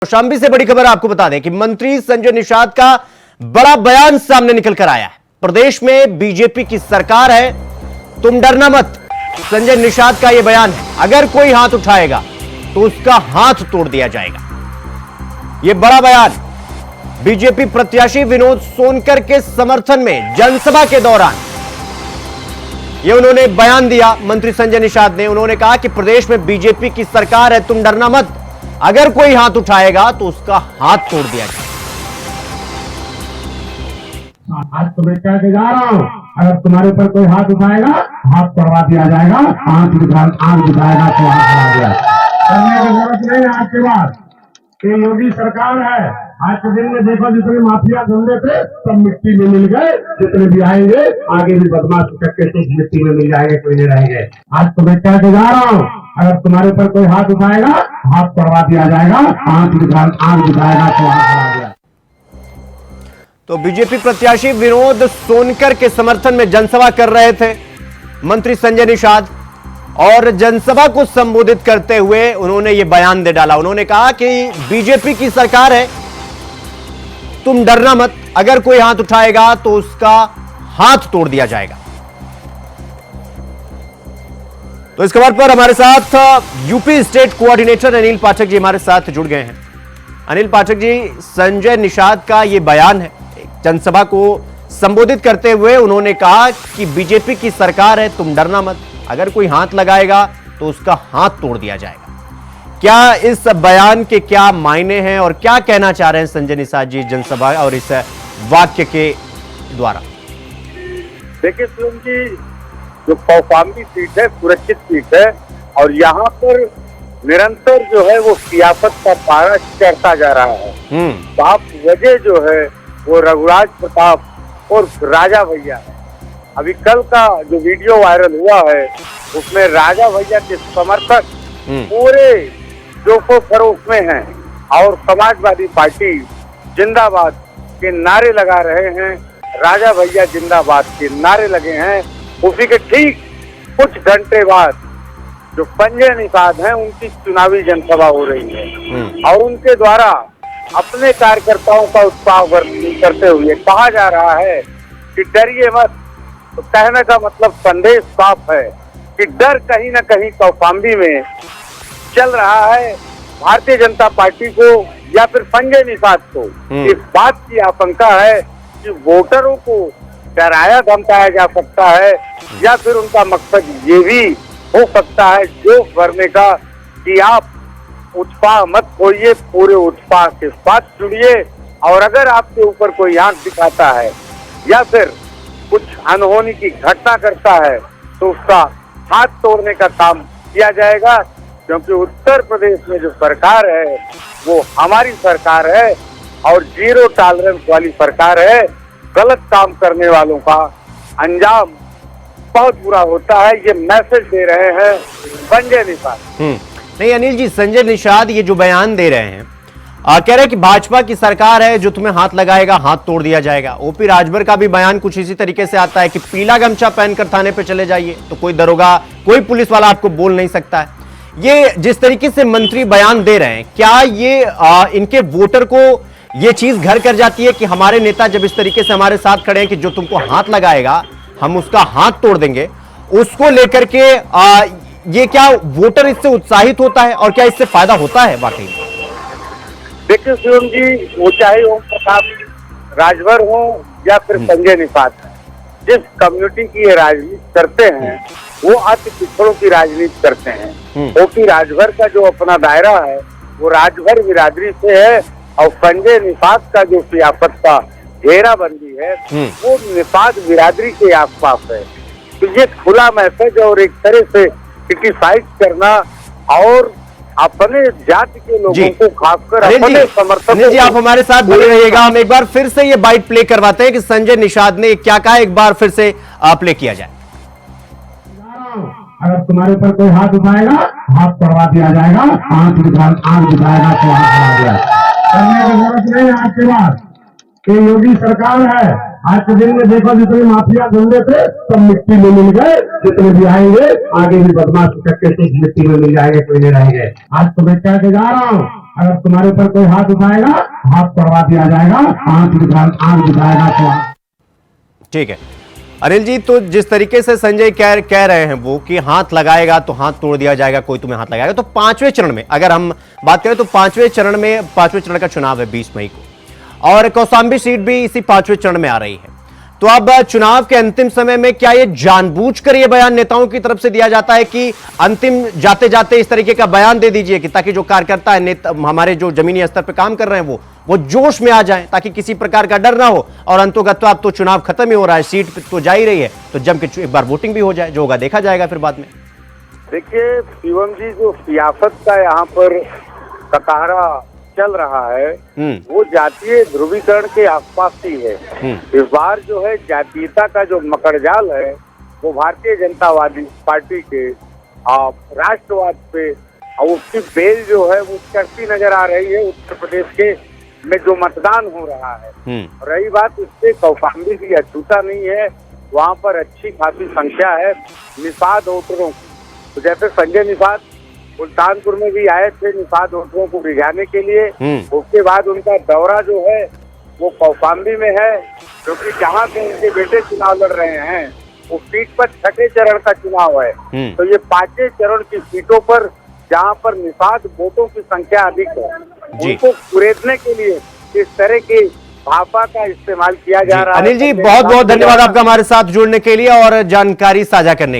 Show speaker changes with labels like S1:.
S1: कौशाम्बी से बड़ी खबर आपको बता दें कि मंत्री संजय निषाद का बड़ा बयान सामने निकल कर आया है। प्रदेश में बीजेपी की सरकार है, तुम डरना मत। संजय निषाद का यह बयान है, अगर कोई हाथ उठाएगा तो उसका हाथ तोड़ दिया जाएगा। यह बड़ा बयान बीजेपी प्रत्याशी विनोद सोनकर के समर्थन में जनसभा के दौरान यह उन्होंने बयान दिया। मंत्री संजय निषाद ने उन्होंने कहा कि प्रदेश में बीजेपी की सरकार है, तुम डरना मत। अगर कोई हाथ उठाएगा तो उसका हाथ तोड़ दिया जाएगा।
S2: आज तो मैं कह के जा रहा हूँ, अगर तुम्हारे ऊपर कोई हाथ उठाएगा हाथ तोड़वा दिया जाएगा, आंख दिखाएगा तो हाथ हरा दिया करने की जरूरत नहीं है। आज के बाद ये योगी सरकार है। आज के दिन में देखो जितने माफिया धंधे थे सब मिट्टी में मिल गए, जितने भी आएंगे आगे भी बदमाश करके मिट्टी में मिल जाएंगे, कोई नहीं रहेंगे। आज तो मैं कह के जा रहा हूँ, अगर तुम्हारे ऊपर कोई हाथ उठाएगा हाथ तोड़वा दिया जाएगा, आंख दिखाएगा तो हाथ हरा दिया।
S1: तो बीजेपी प्रत्याशी विनोद सोनकर के समर्थन में जनसभा कर रहे थे मंत्री संजय निषाद, और जनसभा को संबोधित करते हुए उन्होंने ये बयान दे डाला। उन्होंने कहा कि बीजेपी की सरकार है, तुम डरना मत। अगर कोई हाथ उठाएगा तो उसका हाथ तोड़ दिया जाएगा। तो इस खबर पर हमारे साथ UP state coordinator Anil Pathak ji हमारे साथ जुड़ गए हैं। अनिल पाठक जी, संजय निषाद का यह बयान है, जनसभा को संबोधित करते हुए उन्होंने कहा कि बीजेपी की सरकार है, तुम डरना मत। अगर कोई हाथ लगाएगा तो उसका हाथ तोड़ दिया जाएगा। क्या इस बयान के क्या मायने हैं और क्या कहना चाह रहे हैं संजय निषाद जी जनसभा और इस वाक्य के द्वारा?
S3: देखिए सुन जी, जो कौशाम्बी सीट है सुरक्षित सीट है और यहाँ पर निरंतर जो है वो सियासत का पारा चढ़ता जा रहा है। बाप वजह जो है वो रघुराज प्रताप और राजा भैया है। अभी कल का जो वीडियो वायरल हुआ है उसमें राजा भैया के समर्थक पूरे जोशो खरोश में हैं और समाजवादी पार्टी जिंदाबाद के नारे लगा रहे हैं। राजा भैया जिंदाबाद के नारे लगे हैं। उसी के ठीक कुछ घंटे बाद जो संजय निषाद हैं उनकी चुनावी जनसभा हो रही है और उनके द्वारा अपने कार्यकर्ताओं का उत्साह करते हुए कहा जा रहा है कि डरिए मत। तो कहने का मतलब संदेश साफ है कि डर कहीं न कहीं कौशाम्बी में चल रहा है। भारतीय जनता पार्टी को या फिर संजय निषाद को इस बात की आशंका है कि वोटरों को डराया धमकाया जा सकता है या फिर उनका मकसद ये भी हो सकता है जोश भरने का कि आप उत्साह मत खोइए, पूरे उत्साह के साथ जुड़िए और अगर आपके ऊपर कोई आंख दिखाता है या फिर कुछ अनहोनी की घटना करता है तो उसका हाथ तोड़ने का काम किया जाएगा, क्योंकि उत्तर प्रदेश में जो सरकार है वो हमारी सरकार है और जीरो टॉलरेंस वाली सरकार है। गलत काम करने वालों का अंजाम बहुत बुरा होता है। ये मैसेज दे रहे हैं संजय निषाद।
S1: नहीं अनिल जी, संजय निषाद ये जो बयान दे रहे हैं, कह रहे हैं कि भाजपा की सरकार है, जो तुम्हें हाथ लगाएगा हाथ तोड़ दिया जाएगा। ओपी राजभर का भी बयान कुछ इसी तरीके से आता है कि पीला गमछा पहनकर थाने पे चले जाइए तो कोई दरोगा कोई पुलिस वाला आपको बोल नहीं सकता है। ये जिस तरीके से मंत्री बयान दे रहे हैं, क्या ये इनके वोटर को ये चीज घर कर जाती है कि हमारे नेता जब इस तरीके से हमारे साथ खड़े हैं कि जो तुमको हाथ लगाएगा हम उसका हाथ तोड़ देंगे, उसको लेकर के ये क्या वोटर इससे उत्साहित होता है और क्या इससे फायदा होता है वाकई?
S3: देखिए शिवम जी, वो चाहे ओम प्रकाश राजभर हो या फिर संजय निषाद, जिस कम्युनिटी की ये राजनीति करते हैं वो अति पिछड़ों की राजनीति करते हैं। क्योंकि राजभर का जो अपना दायरा है वो राजभर बिरादरी से है और संजय निषाद का जो सियासत का घेराबंदी है वो निषाद बिरादरी के आसपास है। तो ये खुला मैसेज और एक तरह से क्रिटिसाइज करना और अपने जाति के लोगों को खासकर अपने समर्थकों
S1: जी, आप हमारे साथ बने रहिएगा। हम एक बार फिर से ये बाइट प्ले करवाते हैं कि संजय निषाद ने क्या कहा, एक बार फिर से प्ले किया जाए।
S2: अगर तुम्हारे ऊपर कोई हाथ उठाएगा हाथ तोड़वा दिया जाएगा, आंख दिखाएगा तो हाथ हरा दिया करने की जरूरत नहीं है। आज के बाद ये योगी सरकार है। आज के दिन में देखो जितने माफिया धंधे थे सब मिट्टी में मिल गए, जितने भी आएंगे आगे भी बदमाश करके मिट्टी में मिल जाएंगे, कोई नहीं रहेंगे। आज तो मैं कह के जा रहा हूँ, अगर तुम्हारे ऊपर कोई हाथ उठाएगा हाथ तोड़वा दिया जाएगा, आंख दिखाएगा तो
S1: ठीक है अनिल जी, तो जिस तरीके से संजय कह रहे हैं वो कि हाथ लगाएगा तो हाथ तोड़ दिया जाएगा, कोई तुम्हें हाथ लगाएगा, तो पांचवें चरण में अगर हम बात करें तो पांचवें चरण का चुनाव है 20 मई को, और कौशाम्बी सीट भी इसी पांचवें चरण में आ रही है। तो अब चुनाव के अंतिम समय में क्या ये जानबूझकर ये बयान नेताओं की तरफ से दिया जाता है कि अंतिम जाते जाते इस तरीके का बयान दे दीजिए कि ताकि जो कार्यकर्ता है, हमारे जो जमीनी स्तर पर काम कर रहे हैं वो जोश में आ जाएं, ताकि किसी प्रकार का डर ना हो, और अंतोगत तो अब तो चुनाव खत्म ही हो रहा है, सीट तो जा ही रही है, तो जम के एक बार वोटिंग भी हो जाए, जो होगा देखा जाएगा फिर बाद में।
S3: देखिए शिवम जी, जो सियासत का यहाँ पर कतारा चल रहा है वो जातीय ध्रुवीकरण के आसपास ही है। इस बार जो है जातीयता का जो मकड़जाल है वो भारतीय जनतावादी पार्टी के राष्ट्रवाद पे, और उसकी बेल जो है वो चढ़ती नजर आ रही है उत्तर प्रदेश के में जो मतदान हो रहा है। रही बात उससे कौशाम्बी की अछूता नहीं है, वहाँ पर अच्छी खासी संख्या है निषाद वोटरों की। तो जैसे संजय निषाद सुल्तानपुर में भी आए थे निषाद वोटरों को रिझाने के लिए, उसके बाद उनका दौरा जो है वो कौशाम्बी में है, क्योंकि जहाँ से उनके बेटे चुनाव लड़ रहे हैं उस सीट पर छठे चरण का चुनाव है। तो ये पांचवें चरण की सीटों पर जहाँ पर निषाद वोटों की संख्या अधिक है, उनको कुरेदने के लिए इस तरह की भाषा का इस्तेमाल किया जा रहा है।
S1: अनिल जी, बहुत बहुत धन्यवाद आपका हमारे साथ जुड़ने के लिए और जानकारी साझा करने के लिए।